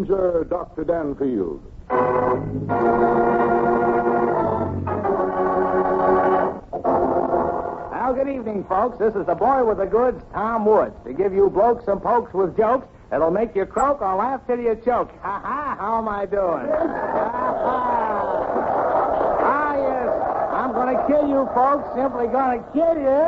Danger, Dr. Danfield. Well, good evening, folks. This is the boy with the goods, Tom Woods, to give you blokes some pokes with jokes that'll make you croak or laugh till you choke. Ha ha! How am I doing? Yes. I'm going to kill you, folks. Simply going to kill you.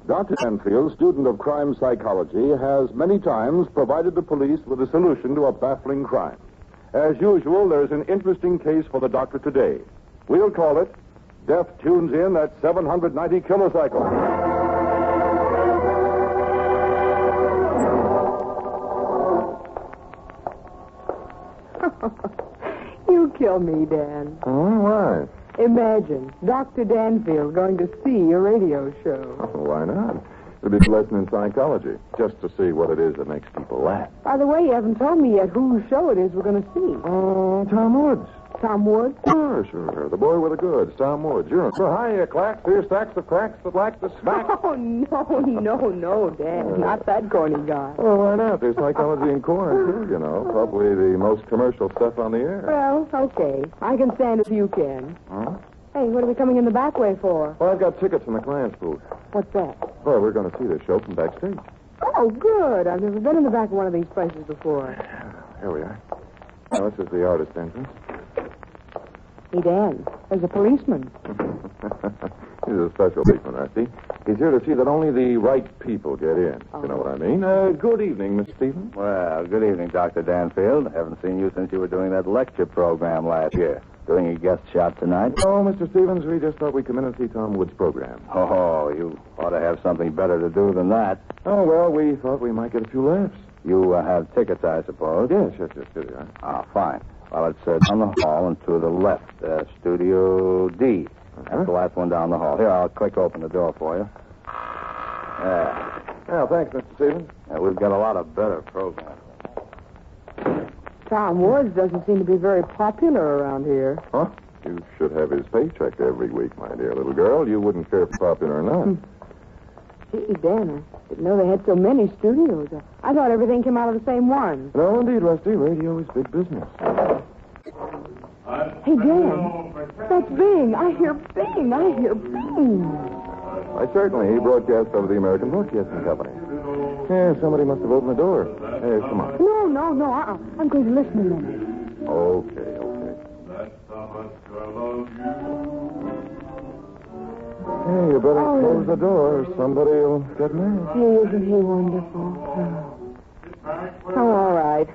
Dr. Danfield, student of crime psychology, has many times provided the police with a solution to a baffling crime. As usual, there's an interesting case for the doctor today. We'll call it Death Tunes In at 790 Kilocycles. You kill me, Dan. Oh, why? Imagine Dr. Danfield going to see your radio show. Oh, why not? It'll be a lesson in psychology, just to see what it is that makes people laugh. By the way, you haven't told me yet whose show it is we're going to see. Oh, Tom Woods. Tom Woods? Sure. The boy with the goods, Tom Woods. You're so hi, you clacks. Here's stacks of cracks that lack the smack. Oh, no, Dan. Not that corny guy. Oh, why not? There's psychology in corn, too, you know. Probably the most commercial stuff on the air. Well, okay. I can stand if you can. Huh? Hey, what are we coming in the back way for? Well, I've got tickets in the client's booth. What's that? Well, we're going to see the show from backstage. Oh, good. I've never been in the back of one of these places before. Here we are. Now, this is the artist entrance. Hey, Dan, there's a policeman. He's a special policeman, Rusty. He's here to see that only the right people get in. You know what I mean? Good evening, Miss Stevens. Well, good evening, Dr. Danfield. Haven't seen you since you were doing that lecture program last year. Doing a guest shot tonight? Oh, Mr. Stevens, we just thought we'd come in and see Tom Wood's program. Oh, you ought to have something better to do than that. Oh, well, we thought we might get a few laughs. You have tickets, I suppose? Yes. Here they are. Ah, fine. Well, it's down the hall and to the left, Studio D. That's the last one down the hall. Here, I'll click open the door for you. Yeah. Well, thanks, Mr. Stevens. We've got a lot of better programs. Tom Woods doesn't seem to be very popular around here. Huh? You should have his paycheck every week, my dear little girl. You wouldn't care if popular or not. Gee, Dan, I didn't know they had so many studios. I thought everything came out of the same one. No, indeed, Rusty. Radio is big business. Hey, Dan, that's Bing. I hear Bing. Why, certainly. He broadcasts over the American Broadcasting Company. Yeah, somebody must have opened the door. Hey, come on. No. I'm going to listen a minute. Okay. That's how much I love you. Hey, you better close the door or somebody will get mad. Hey, isn't he wonderful? Oh, all right.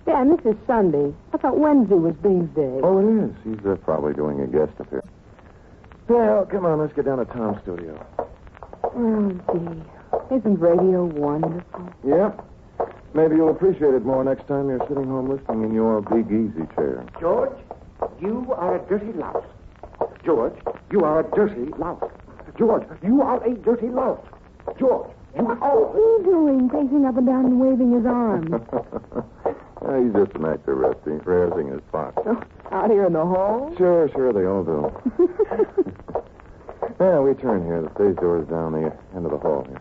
Dan, this is Sunday. I thought Wednesday was Bing's day. Oh, it is. He's probably doing a guest up here. Well, come on, let's get down to Tom's studio. Oh, gee. Isn't radio wonderful? Yep. Maybe you'll appreciate it more next time you're sitting home listening in your big easy chair. George, you are a dirty louse. George, you are a dirty louse. George, you are a dirty louse. George, you are... What's he doing, pacing up and down and waving his arms? He's just an actor, Rusty, rehearsing his part. Oh, out here in the hall? Sure, they all do. Yeah, we turn here. The stage door is down the end of the hall here.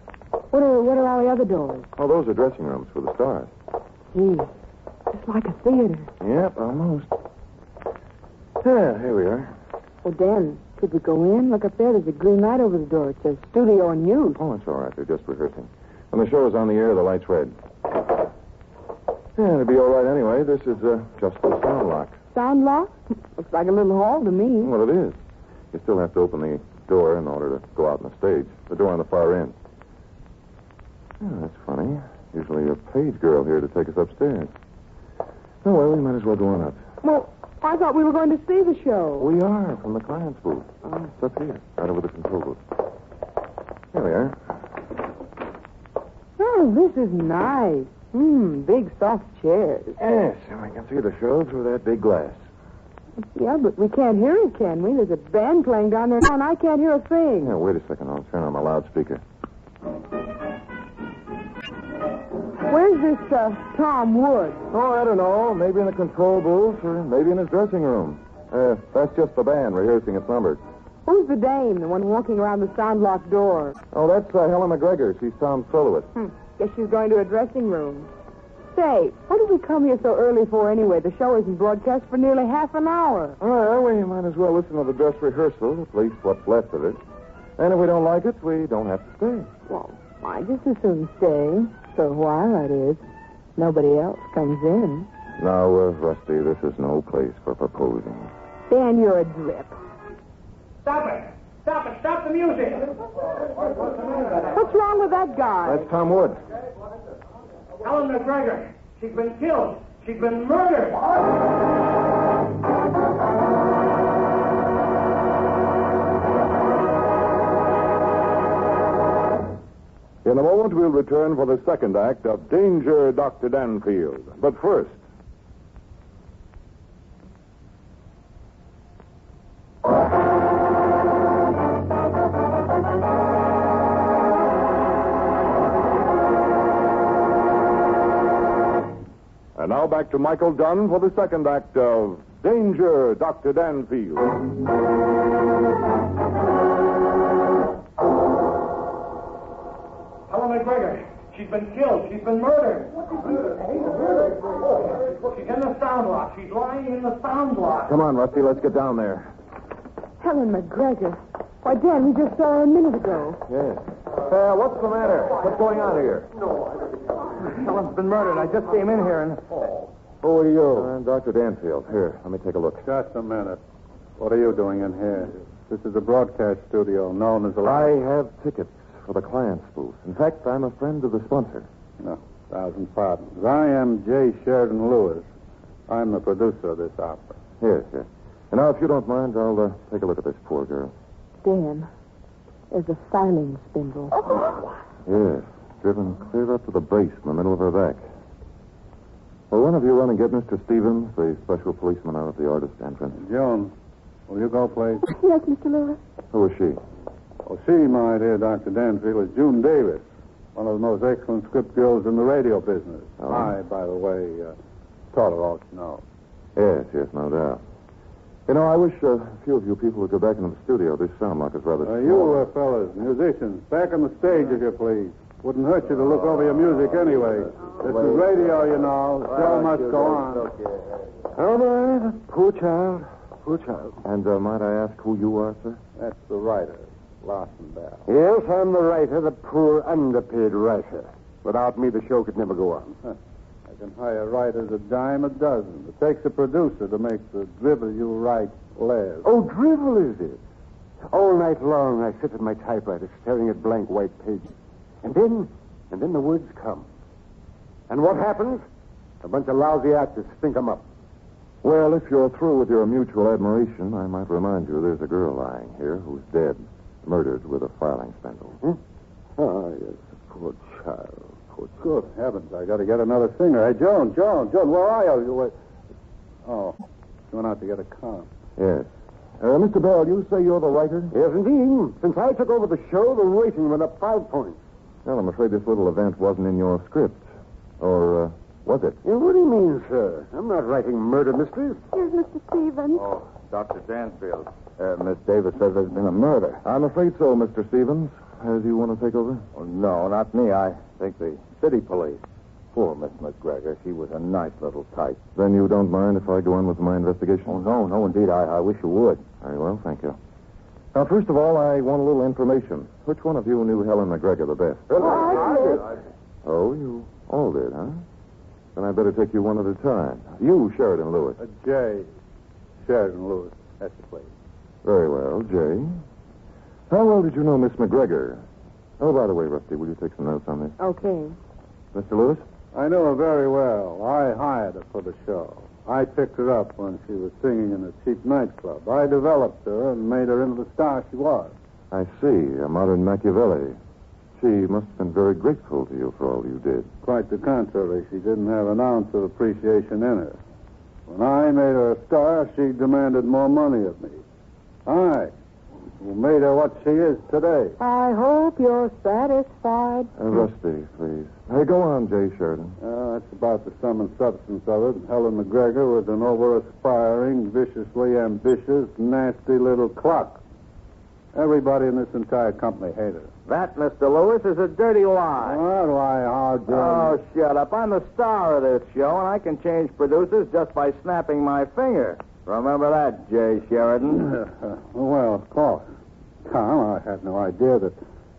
What are all the other doors? Oh, those are dressing rooms for the stars. Gee, it's like a theater. Yep, almost. Yeah, here we are. Well, Dan, could we go in? Look up there. There's a green light over the door. It says studio in use. Oh, it's all right. They're just rehearsing. When the show is on the air, the light's red. Yeah, it'll be all right anyway. This is just a sound lock. Sound lock? Looks like a little hall to me. Well, it is. You still have to open the door in order to go out on the stage. The door on the far end. Oh, that's funny. Usually a page girl here to take us upstairs. Oh, well, we might as well go on up. Well, I thought we were going to see the show. We are, from the client's booth. Oh, it's up here, right over the control booth. Here we are. Oh, this is nice. Big soft chairs. Yes, and we can see the show through that big glass. Yeah, but we can't hear it, can we? There's a band playing down there now, and I can't hear a thing. Yeah, wait a second. I'll turn on my loudspeaker. Where's this Tom Woods? Oh, I don't know. Maybe in the control booth or maybe in his dressing room. That's just the band rehearsing its numbers. Who's the dame, the one walking around the sound-locked door? Oh, that's Helen McGregor. She's Tom's soloist. Guess she's going to a dressing room. Say, what did we come here so early for anyway? The show isn't broadcast for nearly half an hour. Well, we might as well listen to the dress rehearsal, at least what's left of it. And if we don't like it, we don't have to stay. Well, I just as soon stay. For a while, that is. Nobody else comes in. Now, Rusty, this is no place for proposing. Dan, you're a drip. Stop it! Stop it! Stop the music! What's wrong with that guy? That's Tom Wood. Helen McGregor. She's been killed. She's been murdered. In a moment, we'll return for the second act of Danger, Dr. Danfield. But first... And now back to Michael Dunn for the second act of Danger, Dr. Danfield. Helen McGregor. She's been killed. She's been murdered. She's in the sound lock. She's lying in the sound lock. Come on, Rusty, let's get down there. Helen McGregor. Why, Dan, we just saw her a minute ago. Yes. What's the matter? What's going on here? Helen's been murdered. I just came in here and... Who are you? I'm Dr. Danfield. Here, let me take a look. Just a minute. What are you doing in here? This is a broadcast studio known as a... I have tickets for the client's booth. In fact, I'm a friend of the sponsor. No, 1,000 pardons. I am J. Sheridan Lewis. I'm the producer of this opera. Yes, yes. And now, if you don't mind, I'll take a look at this poor girl. Dan, there's a filing spindle. Yes, driven clear up to the brace in the middle of her back. Will one of you run and get Mr. Stevens, the special policeman out at the artist entrance? Joan, will you go, please? Yes, Mr. Lewis. Who is she? Oh, she, my dear Dr. Danfield, is June Davis, one of the most excellent script girls in the radio business. Oh. I, by the way, taught her all she knows. Yes, yes, no doubt. You know, I wish a few of you people would go back into the studio. This sound lock is rather small. You fellas, musicians, back on the stage, if you please. Wouldn't hurt you to look over your music anyway. This is radio, you know. The show must go on. All right. Poor child. Poor child. And might I ask who you are, sir? That's the writer, Larson Bell. Yes, I'm the writer, the poor underpaid writer. Without me, the show could never go on. I can hire writers a dime a dozen. It takes a producer to make the drivel you write last. Oh, drivel is it? All night long, I sit at my typewriter staring at blank white pages. And then the words come. And what happens? A bunch of lousy actors stink 'em up. Well, if you're through with your mutual admiration, I might remind you there's a girl lying here who's dead, murdered with a filing spindle. Oh, yes, poor child. Poor good heavens, I got to get another singer. Hey, Joan, where are you? Oh, she went out to get a car. Yes. Mr. Bell, you say you're the writer? Yes, indeed. Since I took over the show, the rating went up 5 points. Well, I'm afraid this little event wasn't in your script. Or, was it? Yeah, what do you mean, sir? I'm not writing murder mysteries. Here's Mr. Stevens. Oh, Dr. Danfield. Miss Davis says there's been a murder. I'm afraid so, Mr. Stevens. Do you want to take over? Oh, no, not me. I think the city police. Poor Miss McGregor. She was a nice little type. Then you don't mind if I go on with my investigation? Oh, no, indeed. I wish you would. Very well, thank you. Now, first of all, I want a little information. Which one of you knew Helen McGregor the best? I did. Oh, you all did, huh? Then I better take you one at a time. You, Sheridan Lewis. J. Sheridan Lewis. That's the place. Very well, Jay. How well did you know Miss McGregor? Oh, by the way, Rusty, will you take some notes on this? Okay. Mr. Lewis? I know her very well. I hired her for the show. I picked her up when she was singing in a cheap nightclub. I developed her and made her into the star she was. I see, a modern Machiavelli. She must have been very grateful to you for all you did. Quite the contrary. She didn't have an ounce of appreciation in her. When I made her a star, she demanded more money of me. I, who made treat her what she is today. I hope you're satisfied. Rusty, please. Hey, go on, Jay Sheridan. That's about the sum and substance of it. Helen McGregor was an over-aspiring, viciously ambitious, nasty little clock. Everybody in this entire company hated her. That, Mr. Lewis, is a dirty lie. What lie, hard Oh, shut up. I'm the star of this show, and I can change producers just by snapping my finger. Remember that, Jay Sheridan? Well, of course. Tom, I had no idea that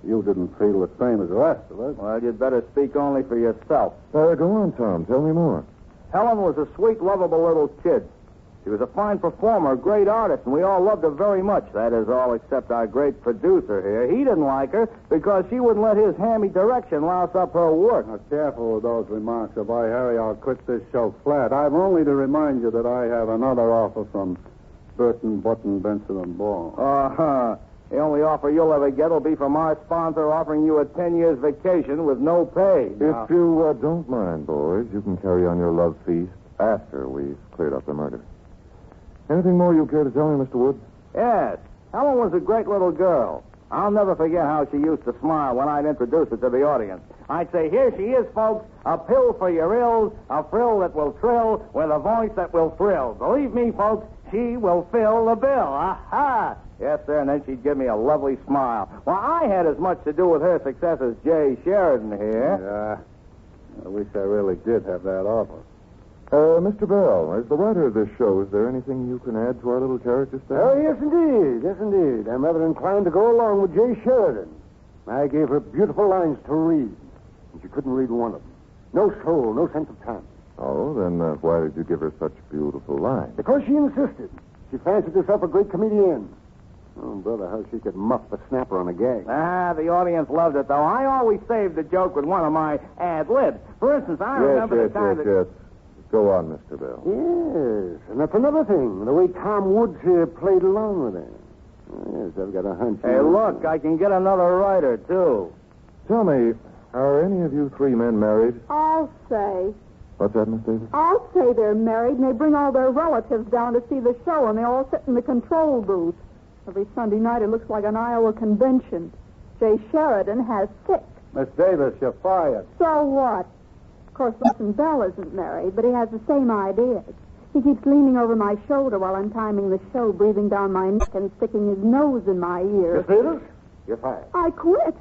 you didn't feel the same as the rest of us. Well, you'd better speak only for yourself. Go on, Tom. Tell me more. Helen was a sweet, lovable little kid. She was a fine performer, a great artist, and we all loved her very much. That is, all except our great producer here. He didn't like her because she wouldn't let his hammy direction louse up her work. Now, careful with those remarks, or by Harry, I'll quit this show flat. I've only to remind you that I have another offer from Burton, Button, Benson, and Ball. Uh-huh. The only offer you'll ever get will be from our sponsor offering you a 10 years vacation with no pay. If you don't mind, boys, you can carry on your love feast after we've cleared up the murder. Anything more you care to tell me, Mr. Wood? Yes. Helen was a great little girl. I'll never forget how she used to smile when I'd introduce her to the audience. I'd say, here she is, folks, a pill for your ills, a frill that will trill with a voice that will thrill. Believe me, folks, she will fill the bill. Aha! Yes, sir, and then she'd give me a lovely smile. Well, I had as much to do with her success as Jay Sheridan here. Yeah. I wish I really did have that offer. Mr. Bell, as the writer of this show, is there anything you can add to our little character study? Oh, yes, indeed. Yes, indeed. I'm rather inclined to go along with Jay Sheridan. I gave her beautiful lines to read, and she couldn't read one of them. No soul, no sense of time. Oh, then why did you give her such beautiful lines? Because she insisted. She fancied herself a great comedian. Oh, brother, how she could muff the snapper on a gag. The audience loved it, though. I always saved the joke with one of my ad-libs. For instance, I remember the time Yes. Go on, Mr. Bell. Yes, and that's another thing, the way Tom Woods here played along with her. Yes, I've got a hunch. Hey, look, I can get another writer, too. Tell me, are any of you three men married? I'll say. What's that, Miss Davis? I'll say they're married, and they bring all their relatives down to see the show, and they all sit in the control booth. Every Sunday night it looks like an Iowa convention. Jay Sheridan has 6. Miss Davis, you're fired. So what? Of course, Listen Bell isn't married, but he has the same ideas. He keeps leaning over my shoulder while I'm timing the show, breathing down my neck and sticking his nose in my ear. Miss Davis, you're fired. I quit.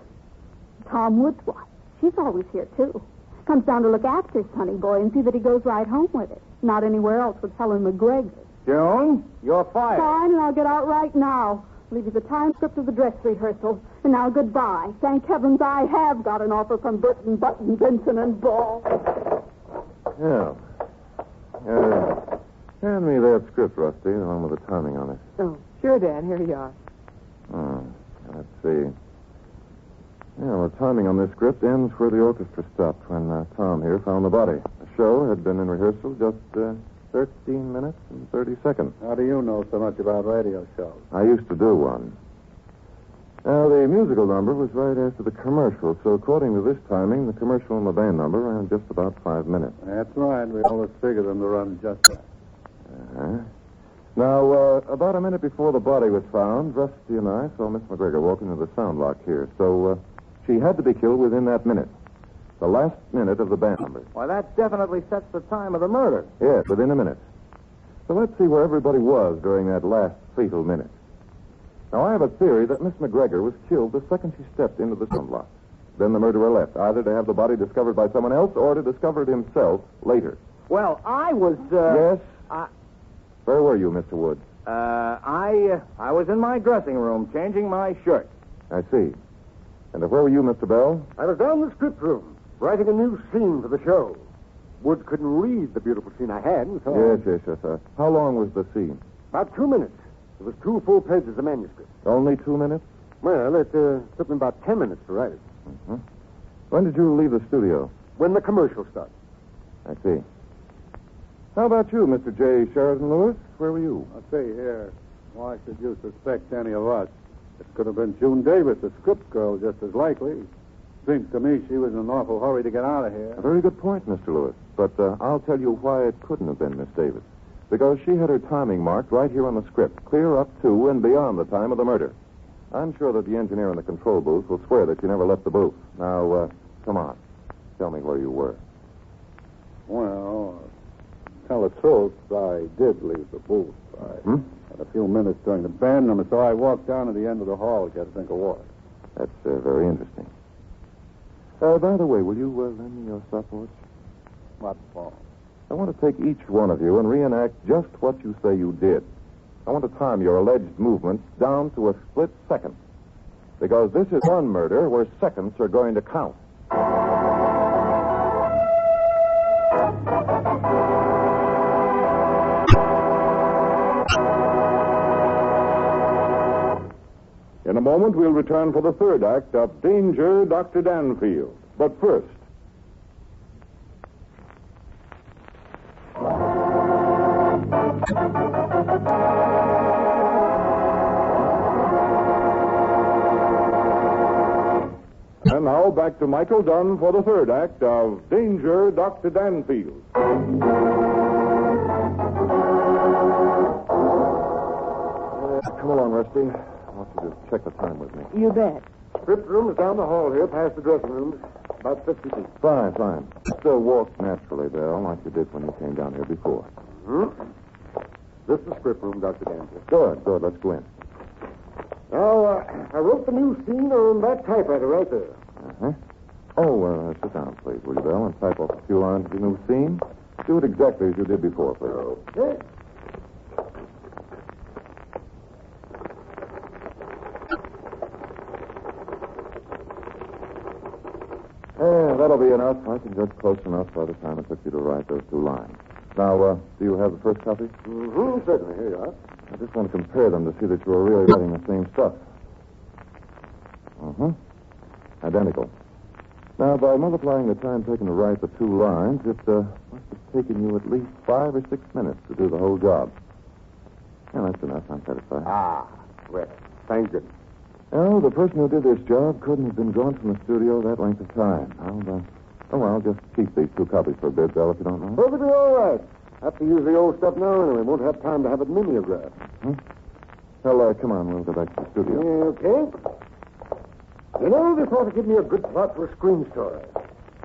Tom Woods' wife. She's always here, too. Comes down to look after Sonny Boy and see that he goes right home with it. Not anywhere else with Helen McGregor. June, you're fired. Fine, and I'll get out right now. Leave you the time script of the dress rehearsal. And now goodbye. Thank heavens I have got an offer from Burton, Button, Benson, and Ball. Yeah. Hand me that script, Rusty, the one with the timing on it. Oh, sure, Dan. Here you are. Let's see. Yeah, well, the timing on this script ends where the orchestra stopped when Tom here found the body. The show had been in rehearsal just 13 minutes and 30 seconds. How do you know so much about radio shows? I used to do one. Now, the musical number was right after the commercial, so according to this timing, the commercial and the band number ran just about 5 minutes. That's right. We always figured them to run just that. Uh-huh. Now, about a minute before the body was found, Rusty and I saw Miss McGregor walk into the sound lock here, so she had to be killed within that minute. The last minute of the band number. Why, that definitely sets the time of the murder. Yes, within a minute. So let's see where everybody was during that last fatal minute. Now, I have a theory that Miss McGregor was killed the second she stepped into the sound lock. Then the murderer left, either to have the body discovered by someone else or to discover it himself later. Well, I was, Yes? Where were you, Mr. Wood? I was in my dressing room changing my shirt. I see. And where were you, Mr. Bell? I was down in the script room, writing a new scene for the show. Woods couldn't read the beautiful scene I had, and so... Yes. How long was the scene? About 2 minutes. It was 2 full pages of manuscript. Only 2 minutes? Well, it took me about 10 minutes to write it. Mm-hmm. When did you leave the studio? When the commercial started. I see. How about you, Mr. J. Sheridan Lewis? Where were you? I'll see here. Why should you suspect any of us? It could have been June Davis, the script girl, just as likely. Seems to me she was in an awful hurry to get out of here. A very good point, Mr. Lewis. But I'll tell you why it couldn't have been Miss Davis. Because she had her timing marked right here on the script, clear up to and beyond the time of the murder. I'm sure that the engineer in the control booth will swear that you never left the booth. Now, come on. Tell me where you were. Well, tell the truth, I did leave the booth. I had a few minutes during the band, and so I walked down to the end of the hall to get a drink of water. That's very interesting. By the way, will you lend me your stopwatch? What for? I want to take each one of you and reenact just what you say you did. I want to time your alleged movements down to a split second. Because this is one murder where seconds are going to count. In a moment, we'll return for the third act of Danger, Dr. Danfield. But first... And now, back to Michael Dunn for the third act of Danger, Dr. Danfield. Come along, Rusty. I want you to check the time with me. You bet. Script room is down the hall here, past the dressing rooms. About 50 feet. Fine. Still walk naturally, Bill, like you did when you came down here before. This is the script room, Dr. Danfield. Good. Let's go in. Now, I wrote the new scene on that typewriter right there. Oh, sit down, please, will you, Bill, and type off a few lines of your new scene. Do it exactly as you did before, please. Okay. That'll be enough. I can judge close enough by the time it took you to write those two lines. Now, do you have the first copy? Certainly. Here you are. I just want to compare them to see that you are really writing the same stuff. Identical. Now, by multiplying the time taken to write the two lines, it must have taken you at least 5 or 6 minutes to do the whole job. Yeah, that's enough. I'm satisfied. Well, thank goodness. Well, the person who did this job couldn't have been gone from the studio that length of time. I'll just keep these 2 copies for a bit, Bill, if you don't mind. Perfectly all right. Have to use the old stuff now anyway. Won't have time to have it mimeographed. Well, come on. We'll go back to the studio. Okay. You know, this ought to give me a good plot for a screen story.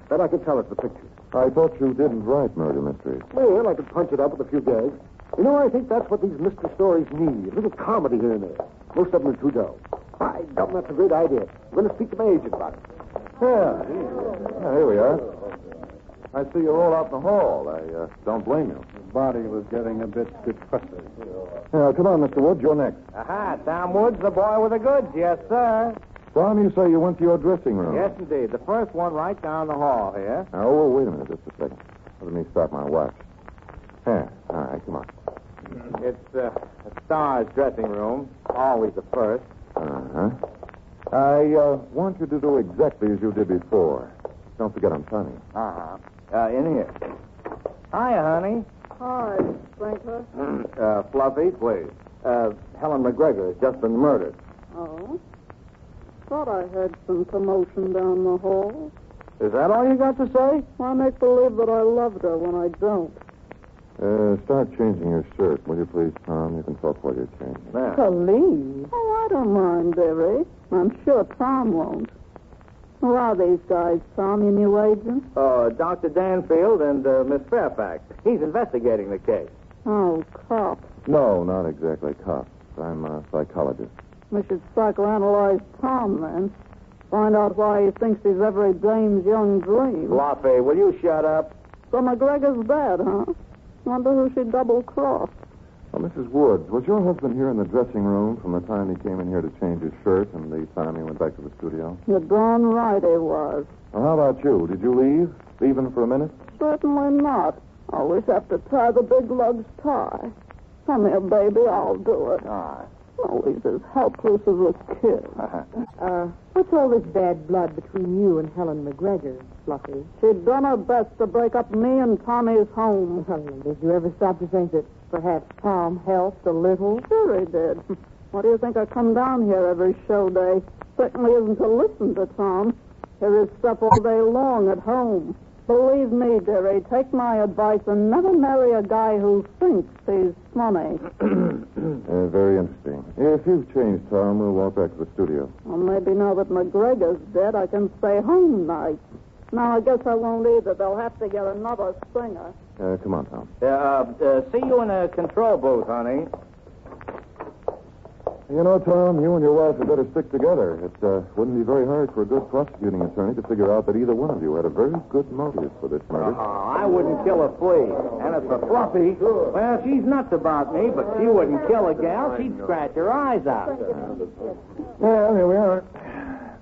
Bet I could tell it the picture. I thought you didn't write murder mysteries. Well, I could punch it up with a few gags. You know, I think that's what these mystery stories need. A little comedy here and there. Most of them are too dull. By gum, that's a great idea. I'm going to speak to my agent about it. Yeah, here we are. I see you're all out in the hall. I don't blame you. The body was getting a bit depressing. Yeah, come on, Mr. Woods. You're next. Aha, Tom Woods, the boy with the goods. Yes, sir. Tom, you say you went to your dressing room. Yes, indeed. The first one right down the hall here. Oh, wait a minute just a second. Let me stop my watch. Yeah, all right, come on. It's a star's dressing room. Always the first. I want you to do exactly as you did before. Don't forget I'm funny. In here. Hiya, honey. Hi, Sprinkler. Fluffy, please. Helen McGregor has just been murdered. Oh? Thought I heard some commotion down the hall. Is that all you got to say? I make believe that I loved her when I don't. Start changing your shirt, will you please, Tom? You can talk while you're changing. There. Police? Oh, I don't mind, Dearie. I'm sure Tom won't. Who are these guys, Tom, your new agent? Dr. Danfield and Miss Fairfax. He's investigating the case. Oh, cop. No, not exactly cops. I'm a psychologist. We should psychoanalyze Tom, then. Find out why he thinks he's every dame's young dream. Fluffy, will you shut up? So McGregor's dead, huh? Wonder who she double-crossed. Well, Mrs. Woods, was your husband here in the dressing room from the time he came in here to change his shirt and the time he went back to the studio? You're darn right he was. Well, how about you? Did you leave? Even for a minute? Certainly not. Always have to tie the big lug's tie. Come here, baby, I'll do it. All right. Oh, he's as helpless as a kid. What's all this bad blood between you and Helen McGregor, Fluffy? She'd done her best to break up me and Tommy's home. Did you ever stop to think that perhaps Tom helped a little? Sure he did. What do you think I come down here every show day? Certainly isn't to listen to Tom. Hear his stuff all day long at home. Believe me, dearie, take my advice and never marry a guy who thinks he's funny. Very interesting. If you've changed, Tom, we'll walk back to the studio. Well, maybe now that McGregor's dead, I can stay home nights. Now, I guess I won't either. They'll have to get another singer. Come on, Tom. See you in a control booth, honey. You know, Tom, you and your wife had better stick together. It wouldn't be very hard for a good prosecuting attorney to figure out that either one of you had a very good motive for this murder. I wouldn't kill a flea. And as for Fluffy, well, she's nuts about me, but she wouldn't kill a gal. She'd scratch her eyes out. Well, here we are.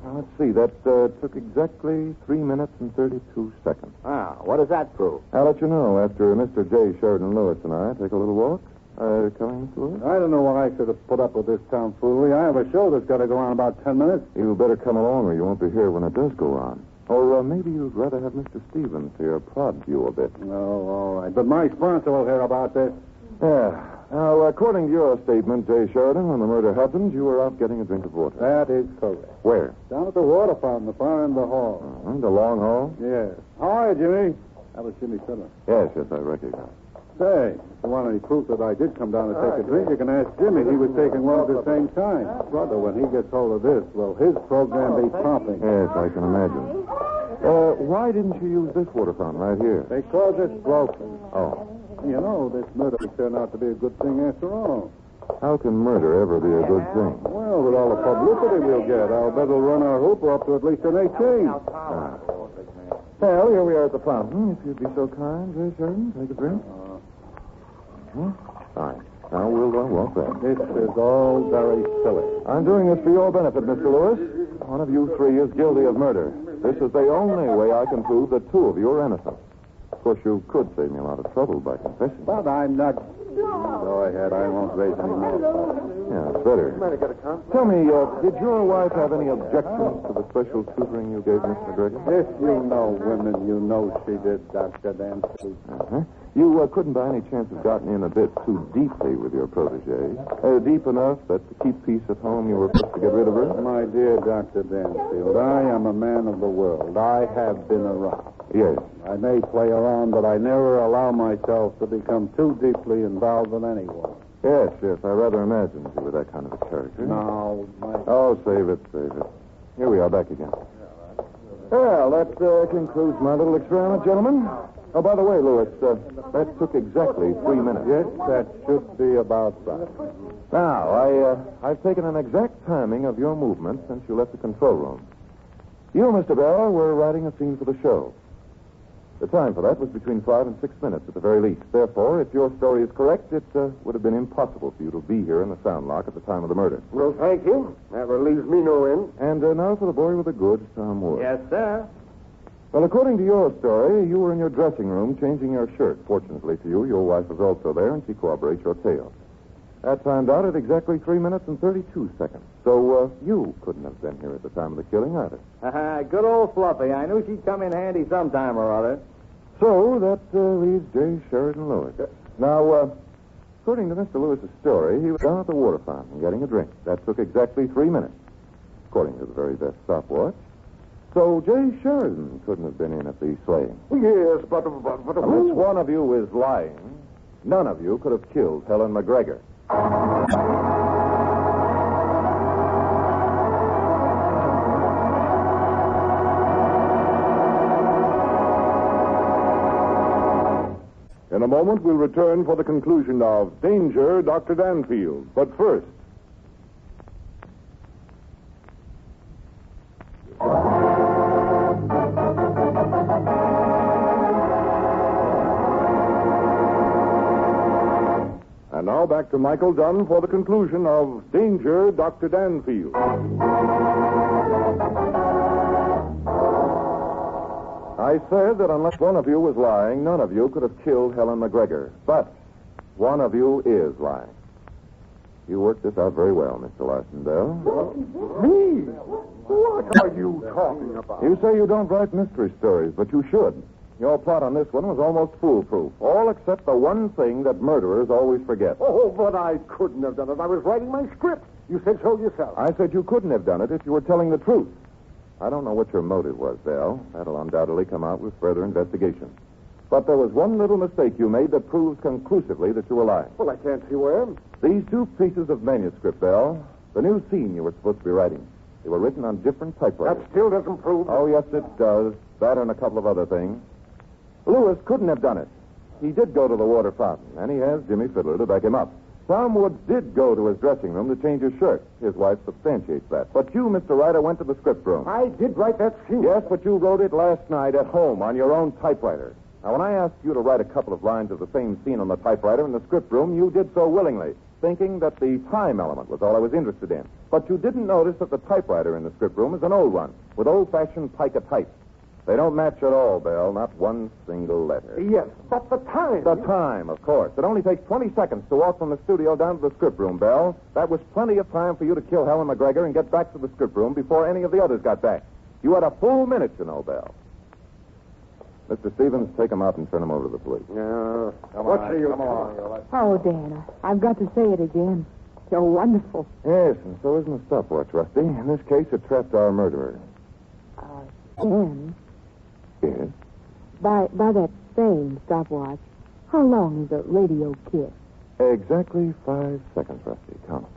Now, let's see. That took exactly 3 minutes and 32 seconds. Ah, what does that prove? I'll let you know after Mr. J. Sheridan Lewis and I take a little walk. Coming, Mr. Lewis? I don't know why I should have put up with this tomfoolery. I have a show that's got to go on about 10 minutes. You better come along or you won't be here when it does go on. Or maybe you'd rather have Mr. Stevens here prod you a bit. No, all right. But my sponsor will hear about this. Yeah. Now, according to your statement, J. Sheridan, when the murder happened, you were out getting a drink of water. That is correct. Where? Down at the water fountain, far in the hall. The long hall? Yes. How are you, Jimmy? That was Jimmy Simmons. Yes, I recognize. Say, if you want any proof that I did come down to take a drink, you can ask Jimmy. He was taking one at the same time. Brother, when he gets hold of this, will his program be pumping? Yes, I can imagine. Why didn't you use this water fountain right here? Because it's broken. Oh. You know, this murder turned out to be a good thing after all. How can murder ever be a good thing? Well, with all the publicity we'll get, I'll bet we'll run our hooper up to at least an 18. Well, here we are at the fountain. If you'd be so kind, J. Sheridan, take a drink. Fine. Now we'll walk back. This is all very silly. I'm doing this for your benefit, Mr. Lewis. One of you three is guilty of murder. This is the only way I can prove that two of you are innocent. Of course, you could save me a lot of trouble by confessing. But I'm not... Go ahead. I won't raise any more fuss. Yeah, it's better. Tell me, did your wife have any objections to the special tutoring you gave Miss McGregor? If you know women, you know she did, Dr. Danfield. Uh-huh. You couldn't by any chance have gotten in a bit too deeply with your protege. Deep enough that to keep peace at home you were supposed to get rid of her? My dear Dr. Danfield, I am a man of the world. I have been around. Yes. I may play around, but I never allow myself to become too deeply involved with anyone. Yes, I rather imagined you were that kind of a character. No, my... Oh, save it. Here we are back again. Well, that concludes my little experiment, gentlemen. Oh, by the way, Lewis, that took exactly 3 minutes. Yes, that should be about right. Now, I've taken an exact timing of your movement since you left the control room. You, Mr. Bell, were writing a scene for the show. The time for that was between 5 and 6 minutes at the very least. Therefore, if your story is correct, it would have been impossible for you to be here in the sound lock at the time of the murder. Well, thank you. That relieves me no end. And now for the boy with the goods, Tom Wood. Yes, sir. Well, according to your story, you were in your dressing room changing your shirt. Fortunately for you, your wife was also there, and she corroborates your tale. That timed out at exactly 3 minutes and 32 seconds. So you couldn't have been here at the time of the killing either. Good old Fluffy. I knew she'd come in handy sometime or other. So that leaves J. Sheridan Lewis. Now, according to Mr. Lewis's story, he was down at the water fountain getting a drink. That took exactly 3 minutes, according to the very best stopwatch. So J. Sheridan couldn't have been in at the slaying. Yes, but Unless one of you is lying, none of you could have killed Helen McGregor. In a moment, we'll return for the conclusion of Danger, Dr. Danfield. But first... And now back to Michael Dunn for the conclusion of Danger, Dr. Danfield. I said that unless one of you was lying, none of you could have killed Helen McGregor. But one of you is lying. You worked this out very well, Mr. Larson Bell. Me? What are you talking about? You say you don't write mystery stories, but you should. Your plot on this one was almost foolproof, all except the one thing that murderers always forget. Oh, but I couldn't have done it. I was writing my script. You said so yourself. I said you couldn't have done it if you were telling the truth. I don't know what your motive was, Belle. That'll undoubtedly come out with further investigation. But there was one little mistake you made that proves conclusively that you were lying. Well, I can't see where. These two pieces of manuscript, Belle, the new scene you were supposed to be writing, they were written on different typewriters. That still doesn't prove... Oh, yes, it does. That and a couple of other things. Lewis couldn't have done it. He did go to the water fountain, and he has Jimmy Fiddler to back him up. Tom Woods did go to his dressing room to change his shirt. His wife substantiates that. But you, Mr. Ryder, went to the script room. I did write that scene. Yes, but you wrote it last night at home on your own typewriter. Now, when I asked you to write a couple of lines of the same scene on the typewriter in the script room, you did so willingly, thinking that the time element was all I was interested in. But you didn't notice that the typewriter in the script room is an old one, with old-fashioned pica type. They don't match at all, Belle, not one single letter. Yes, but the time... The time, of course. It only takes 20 seconds to walk from the studio down to the script room, Belle. That was plenty of time for you to kill Helen McGregor and get back to the script room before any of the others got back. You had a full minute, you know, Belle. Mr. Stevens, take him out and turn him over to the police. No. What say you? Come on. Oh, Dan, I've got to say it again. You're wonderful. Yes, and so isn't the stopwatch, Rusty. In this case, it trapped our murderer. Dan, Yes? by that same stopwatch, how long is a radio kiss? Exactly 5 seconds, Rusty. Count 'em.